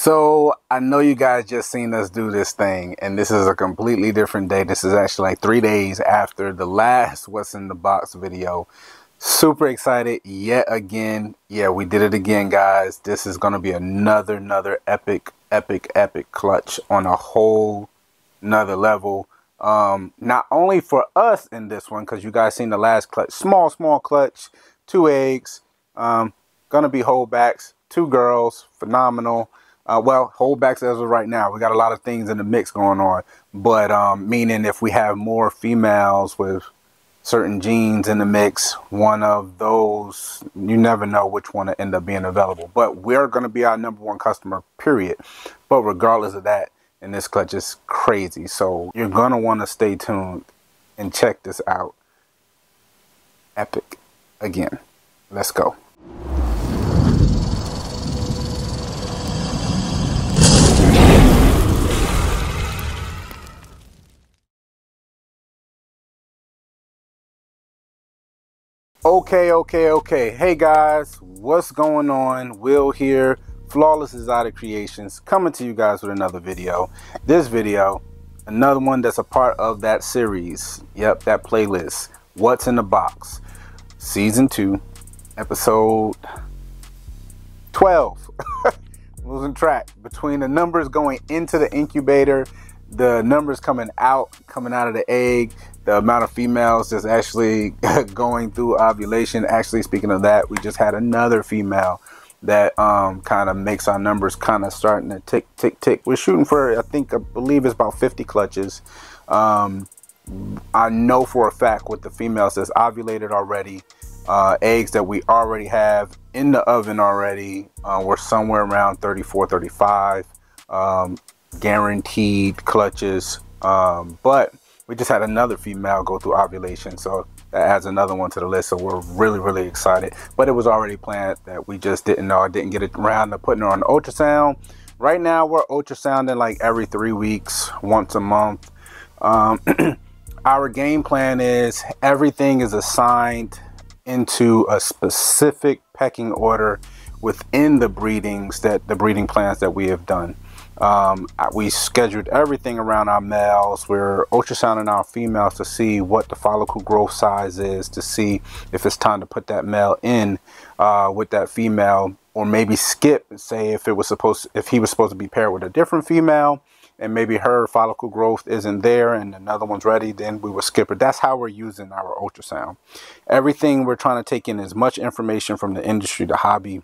So I know you guys just seen us do this thing, and this is a completely different day. This is actually like 3 days after the last What's in the Box video. Super excited yet again. Yeah, we did it again, guys. This is going to be another epic clutch on a whole another level. Not only for us in this one, because you guys seen the last clutch, small clutch, 2 eggs, gonna be holdbacks, 2 girls, phenomenal. Well, holdbacks as of right now, we got a lot of things in the mix going on, but meaning if we have more females with certain genes in the mix, one of those, you never know which one will end up being available, but we're going to be our #1 customer, period. But regardless of that, and this clutch is crazy, so you're going to want to stay tuned and check this out. Epic again. Let's go. Okay. Hey guys, what's going on? Will here, Flawless Exotic Creations, coming to you guys with another video. This video, another one that's a part of that series. Yep, that playlist. What's in the Box, Season 2, Episode 12. Losing track between the numbers going into the incubator, the numbers coming out of the egg, the amount of females that's actually going through ovulation. Actually, speaking of that, we just had another female that kind of makes our numbers kind of starting to tick. We're shooting for, I believe it's about 50 clutches. I know for a fact with the females that's ovulated already, eggs that we already have in the oven already, we're somewhere around 34, 35 guaranteed clutches, but we just had another female go through ovulation, so that adds another one to the list. So we're really excited, but it was already planned that we just didn't know. I didn't get around to putting her on the ultrasound. Right now we're ultrasounding like every 3 weeks, once a month. Our game plan is everything is assigned into a specific pecking order within the breeding plans that we have done. We scheduled everything around our males. We're ultrasounding our females to see what the follicle growth size is, to see if it's time to put that male in with that female, or maybe skip and say if he was supposed to be paired with a different female and maybe her follicle growth isn't there and another one's ready, then we will skip it. That's how we're using our ultrasound. Everything we're trying to take in as much information from the industry, the hobby,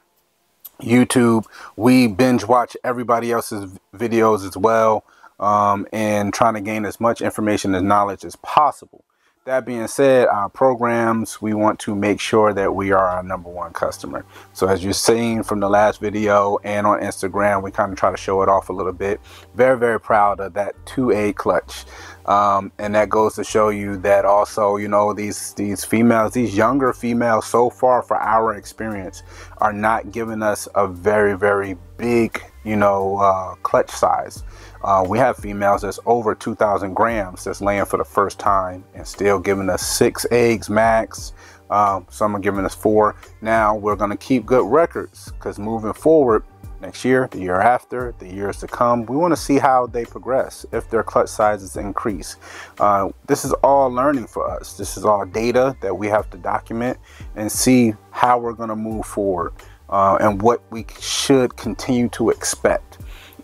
YouTube. We binge watch everybody else's videos as well, and trying to gain as much information and knowledge as possible. That being said, our programs, we want to make sure that we are our #1 customer. So as you've seen from the last video and on Instagram, we kind of try to show it off a little bit. Very proud of that 2A clutch. And that goes to show you that also, you know, these females, these younger females, so far for our experience, are not giving us a very big, you know, clutch size. We have females that's over 2,000 grams that's laying for the first time and still giving us 6 eggs max. Some are giving us 4. Now we're going to keep good records, because moving forward, next year, the year after, the years to come, we want to see how they progress, if their clutch sizes increase. This is all learning for us. This is all data that we have to document and see how we're going to move forward, and what we should continue to expect.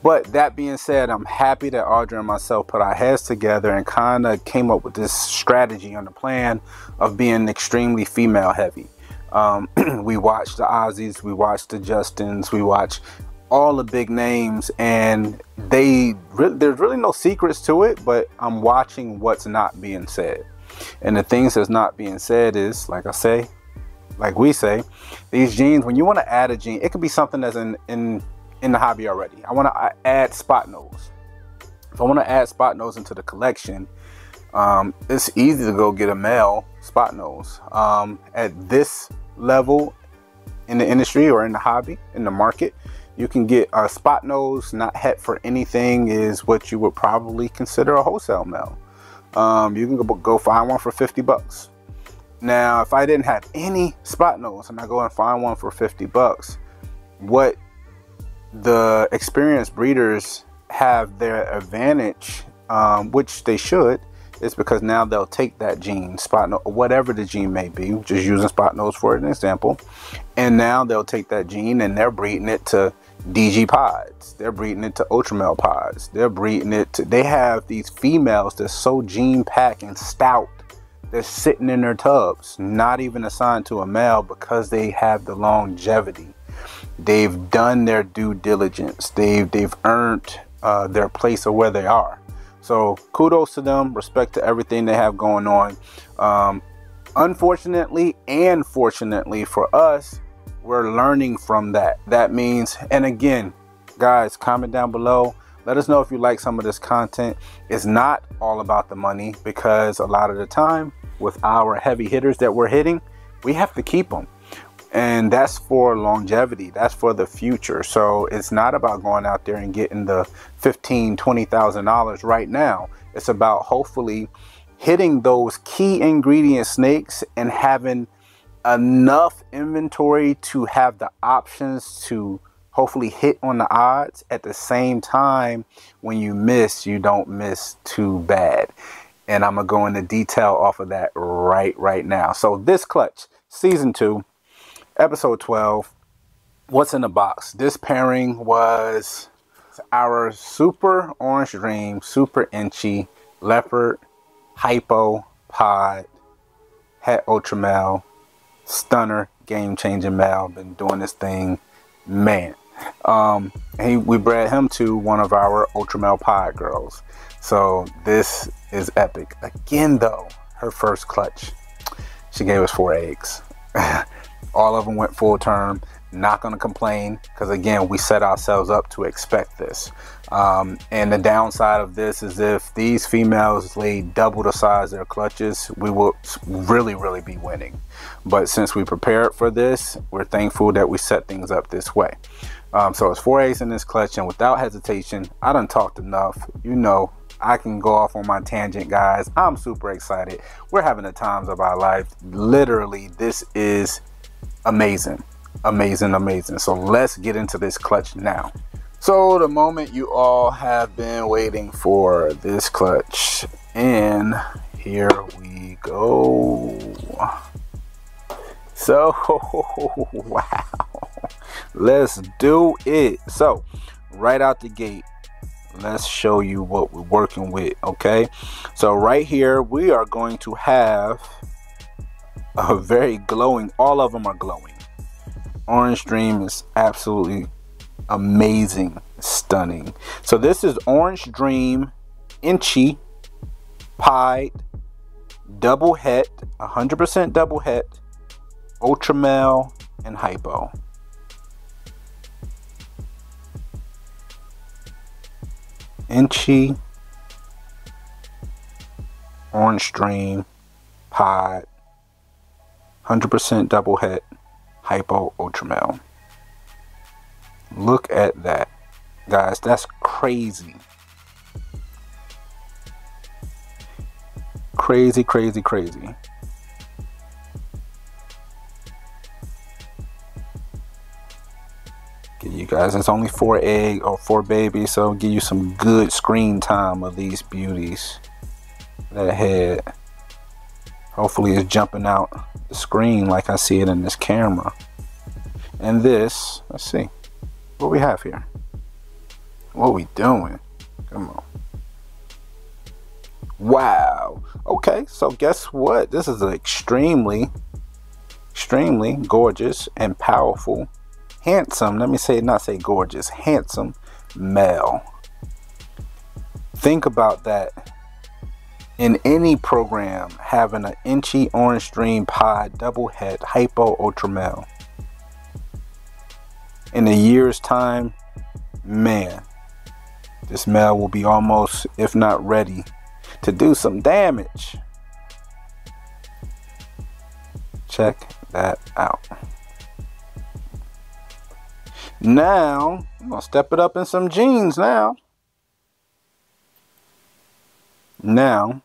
But that being said, I'm happy that Audrey and myself put our heads together and kind of came up with this strategy on the plan of being extremely female heavy. We watch the Ozzies, we watch the Justins, we watch all the big names, and there's really no secrets to it, but I'm watching what's not being said. And the things that's not being said is, like we say, these genes, when you want to add a gene, it could be something that's in the hobby already. I want to add spot nose. If I want to add spot nose into the collection, it's easy to go get a male spot nose. At this level in the industry or in the hobby, in the market, you can get a spot nose, not het for anything, is what you would probably consider a wholesale male. You can go find one for 50 bucks. Now, if I didn't have any spot nose and I go and find one for 50 bucks, what the experienced breeders have their advantage, which they should, is because now they'll take that gene, spot nose, whatever the gene may be, just using spot nose for an example, and now they'll take that gene and they're breeding it to DG pods, they're breeding it to ultramale pods, they're breeding it to, they have these females that's so gene packed and stout, they're sitting in their tubs, not even assigned to a male, because they have the longevity. They've done their due diligence. They've earned their place of where they are. So kudos to them. Respect to everything they have going on. Unfortunately and fortunately for us, we're learning from that. That means, and again, guys, comment down below. Let us know if you like some of this content. It's not all about the money, because a lot of the time with our heavy hitters that we're hitting, we have to keep them. And that's for longevity. That's for the future. So it's not about going out there and getting the $15,000, $20,000 right now. It's about hopefully hitting those key ingredient snakes and having enough inventory to have the options to hopefully hit on the odds. At the same time, when you miss, you don't miss too bad. And I'm gonna go into detail off of that right now. So this clutch, season 2, episode 12, what's in the box? This pairing was our super orange dream, super inchy leopard hypo pod het ultramale stunner game changing male. Been doing this thing, man. We bred him to one of our ultramale pod girls. So this is epic. Again though, her first clutch, she gave us 4 eggs. All of them went full term. Not going to complain, because again, we set ourselves up to expect this. And the downside of this is if these females laid double the size of their clutches, we will really be winning. But since we prepared for this, we're thankful that we set things up this way. So it's 4 eggs in this clutch, and without hesitation, I done talked enough. You know, I can go off on my tangent, guys. I'm super excited. We're having the times of our life. Literally, this is amazing. So let's get into this clutch now. So the moment you all have been waiting for, this clutch, and here we go. So wow, let's do it. So right out the gate, let's show you what we're working with. Okay, so right here we are going to have a very glowing, all of them are glowing. Orange Dream is absolutely amazing, stunning. So this is Orange Dream inchy pied double het, 100% double het, ultramale and hypo. Inchy Orange Dream pied, 100% double het, hypo ultramale. Look at that, guys. That's crazy. Crazy. Give you guys, it's only 4 egg or 4 babies, so give you some good screen time of these beauties. That head hopefully is jumping out the screen like I see it in this camera. And this, let's see what we have here. What we doing? Come on. Wow. Okay, so guess what? This is an extremely gorgeous and powerful, handsome, let me say, not say gorgeous, handsome male. Think about that. In any program, having an inchy Orange Dream pod double het hypo ultramale. In a year's time, man, this male will be almost, if not ready, to do some damage. Check that out. Now, I'm gonna step it up in some jeans now. Now,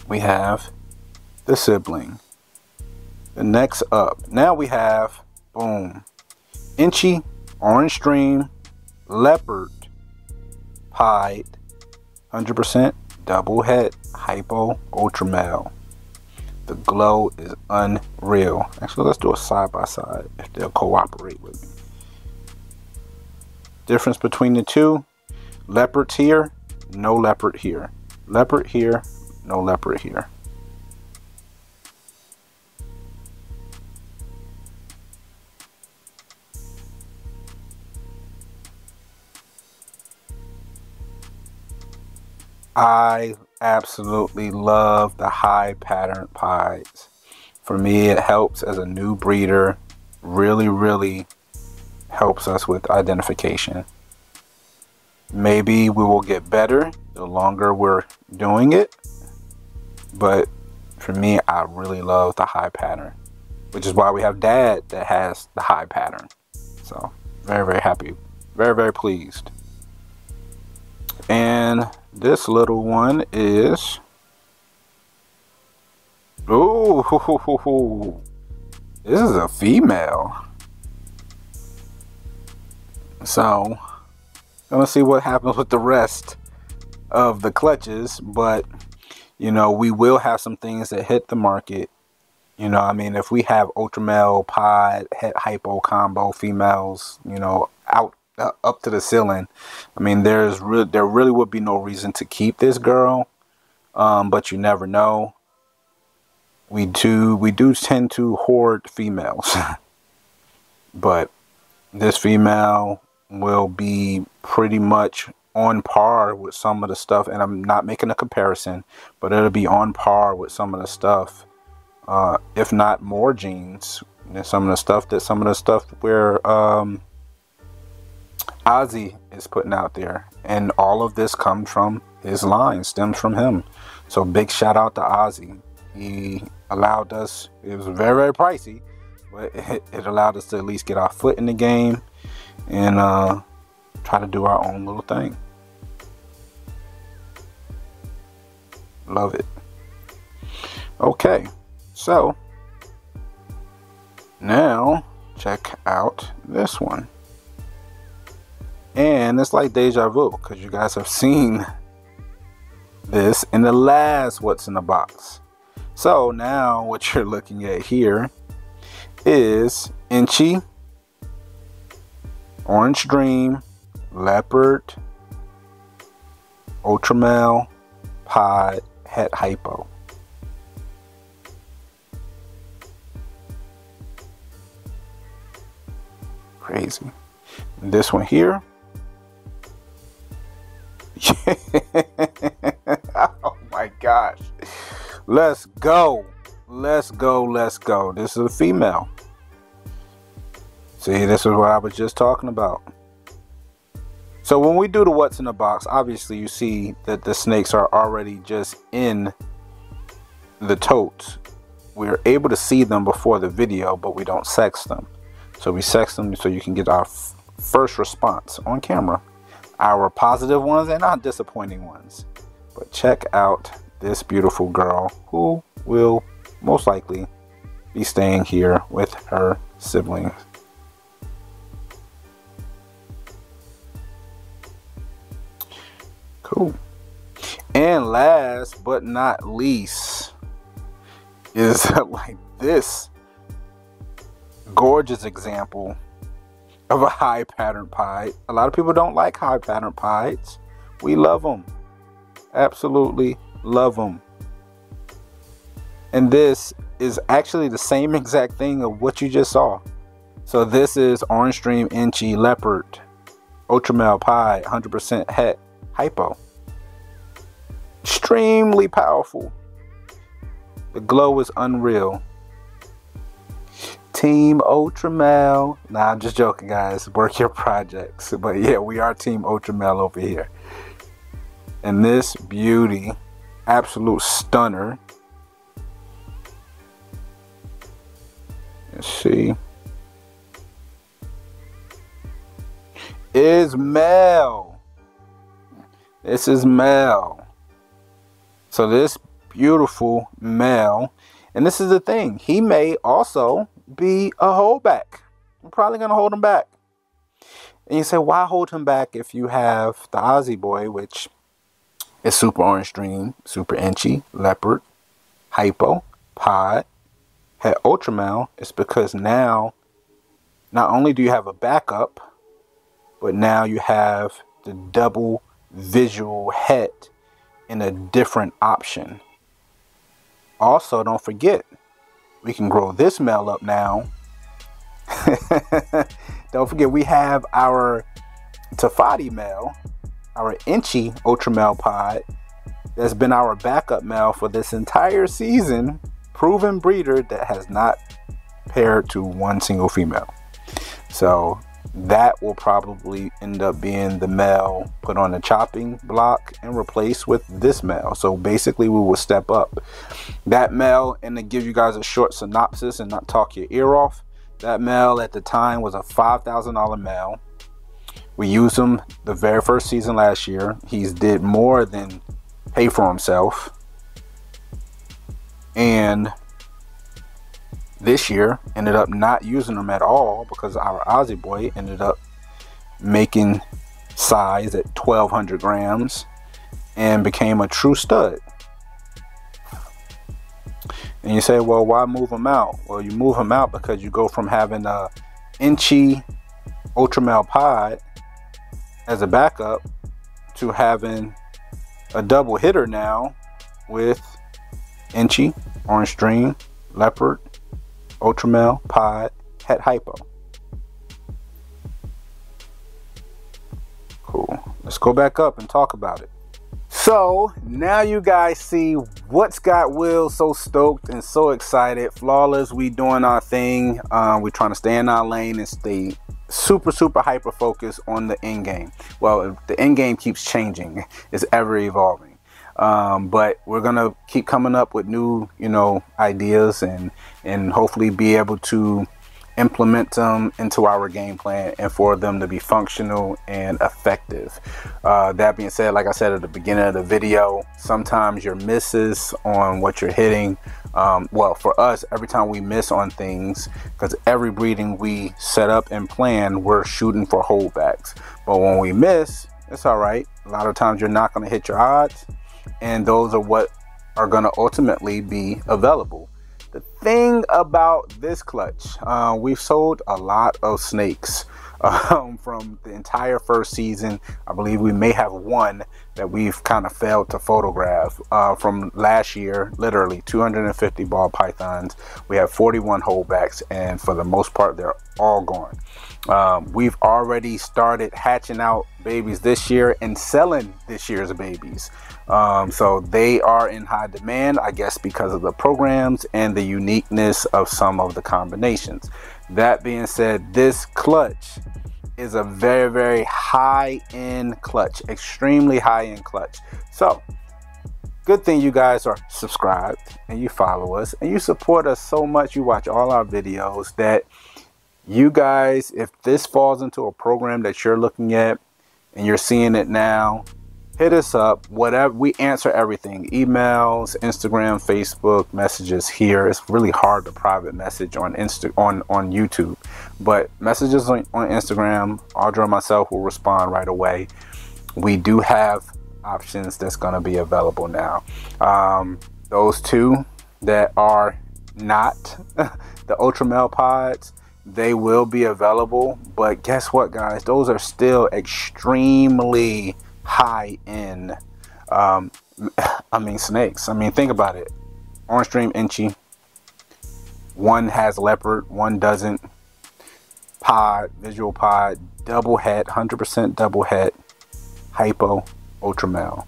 we have the sibling. The next up. Now we have, boom, inchy Orange Dream Leopard Pied 100% double het hypo ultra male. The glow is unreal. Actually, let's do a side by side if they'll cooperate with me. Difference between the two: leopards here, no leopard here. Leopard here, no leopard here. I absolutely love the high pattern pies. For me, it helps as a new breeder. Really helps us with identification. Maybe we will get better the longer we're doing it. But for me, I really love the high pattern, which is why we have Dad that has the high pattern. So very happy, very pleased. And this little one is, ooh, this is a female. So gonna see what happens with the rest of the clutches, but you know, we will have some things that hit the market. You know, I mean, if we have ultra male pod het hypo combo females, you know, out up to the ceiling, I mean, there really would be no reason to keep this girl, but you never know. We do tend to hoard females. But this female will be pretty much on par with some of the stuff, and I'm not making a comparison, but it'll be on par with some of the stuff, if not more genes than some of the stuff where Ozzy is putting out there. And all of this comes from his line, stems from him. So big shout out to Ozzy. He allowed us, it was very pricey, but it allowed us to at least get our foot in the game and try to do our own little thing. Love it. Okay, so now check out this one. And it's like deja vu, because you guys have seen this in the last What's in the Box. So now what you're looking at here is Inchy, Orange Dream, Leopard, Ultra Male, Pod, Het Hypo. Crazy. And this one here. Oh my gosh. Let's go. This is a female. See, this is what I was just talking about. So when we do the What's in the Box, obviously you see that the snakes are already just in the totes. We're able to see them before the video, but we don't sex them. So we sex them so you can get our first response on camera. Our positive ones and our disappointing ones. But check out this beautiful girl who will most likely be staying here with her siblings. Cool. And last but not least is like this gorgeous example of a high pattern pied. A lot of people don't like high pattern pieds. We love them. Absolutely love them. And this is actually the same exact thing of what you just saw. So this is Orange Dream Inchy Leopard Ultra Male Pied 100% Het Hypo. Extremely powerful. The glow is unreal. Team Ultra Male. Nah, I'm just joking, guys. Work your projects. But yeah, we are Team Ultra Male over here. And this beauty, absolute stunner. Let's see. Is male. This is male. So this beautiful male. And this is the thing. He may also be a holdback. I'm probably going to hold him back. And you say, why hold him back if you have the Aussie boy, which is super orange stream, super inchy, leopard, hypo, pod, het ultra male? It's because now, not only do you have a backup, but now you have the double visual het in a different option. Also, don't forget, we can grow this male up now. Don't forget, we have our Tafati male, our inchy ultra male pod, that's been our backup male for this entire season, proven breeder that has not paired to one single female. So that will probably end up being the male put on the chopping block and replaced with this male. So basically we will step up that male. And to give you guys a short synopsis and not talk your ear off, that male at the time was a $5,000 male. We used him the very first season last year. He's did more than pay for himself. And this year ended up not using him at all because our Aussie boy ended up making size at 1,200 grams and became a true stud. And you say, well, why move him out? Well, you move him out because you go from having a inchy ultra male pod as a backup to having a double hitter now with inchy, orange stream, leopard, ultra male, pod, het hypo. Cool. Let's go back up and talk about it. So now you guys see what's got Will so stoked and so excited. Flawless, we doing our thing. We're trying to stay in our lane and stay super hyper focused on the end game. Well, the end game keeps changing. It's ever evolving. But we're gonna keep coming up with new, ideas and hopefully be able to implement them into our game plan and for them to be functional and effective. That being said, like I said at the beginning of the video, sometimes your misses on what you're hitting, well, for us, every time we miss on things, because every breeding we set up and plan, we're shooting for holdbacks. But when we miss, it's all right. A lot of times you're not going to hit your odds, and those are what are going to ultimately be available. The thing about this clutch, we've sold a lot of snakes from the entire first season. I believe we may have one that we've kind of failed to photograph from last year. Literally 250 ball pythons. We have 41 holdbacks, and for the most part, they're all gone. We've already started hatching out babies this year and selling this year's babies. So they are in high demand, I guess, because of the programs and the uniqueness of some of the combinations. That being said, this clutch is a very high-end clutch, extremely high-end clutch. So good thing you guys are subscribed and you follow us and you support us so much. You watch all our videos that you guys, if this falls into a program that you're looking at and you're seeing it now, hit us up. Whatever, we answer everything: emails, Instagram, Facebook, messages here. It's really hard to private message on YouTube, but messages on Instagram, Audra and myself will respond right away. We do have options that's going to be available now. Those two that are not the ultra male pods, they will be available, but guess what, guys? Those are still extremely high end snakes. Think about it. Orange stream inchy, one has leopard, one doesn't. Pod, visual pod, double het, 100% double het, hypo, ultra male.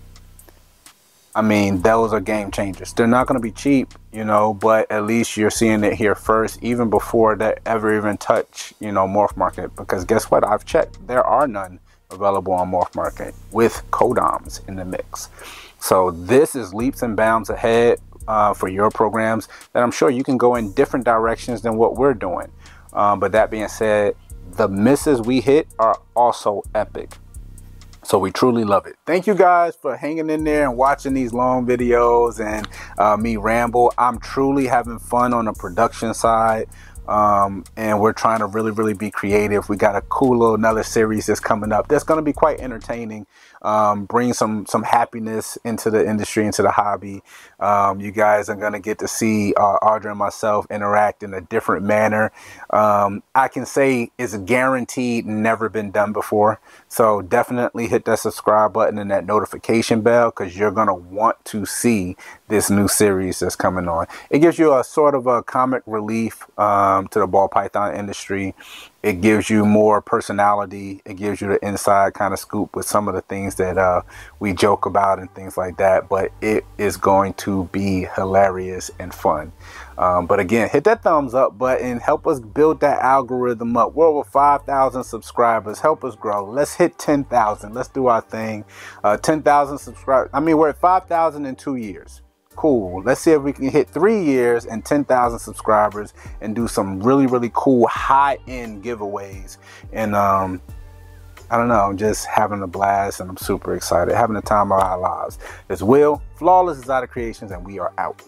Those are game changers. They're not going to be cheap, but at least you're seeing it here first, even before that ever even touch, Morph Market. Because guess what? I've checked. There are none available on Morph Market with codoms in the mix. So this is leaps and bounds ahead for your programs that I'm sure you can go in different directions than what we're doing. But that being said, the misses we hit are also epic. So we truly love it. Thank you guys for hanging in there and watching these long videos and me ramble. I'm truly having fun on the production side. and we're trying to really be creative. We got a cool little another series that's coming up that's going to be quite entertaining, bring some happiness into the industry, into the hobby. You guys are going to get to see Audra and myself interact in a different manner. I can say it's guaranteed, never been done before. So definitely hit that subscribe button and that notification bell, because you're going to want to see this new series that's coming on. It gives you a sort of a comic relief to the ball python industry. It gives you more personality. It gives you the inside kind of scoop with some of the things that we joke about and things like that. But it is going to be hilarious and fun. But again, hit that thumbs up button. Help us build that algorithm up. We're over 5,000 subscribers. Help us grow. Let's hit 10,000. Let's do our thing. 10,000 subscribers. I mean, we're at 5,000 in 2 years. Cool. Let's see if we can hit 3 years and 10,000 subscribers and do some really cool high-end giveaways. And I don't know, I'm just having a blast, and I'm super excited, having the time of our lives. It's Will, Flawless Exotic Creations, and we are out.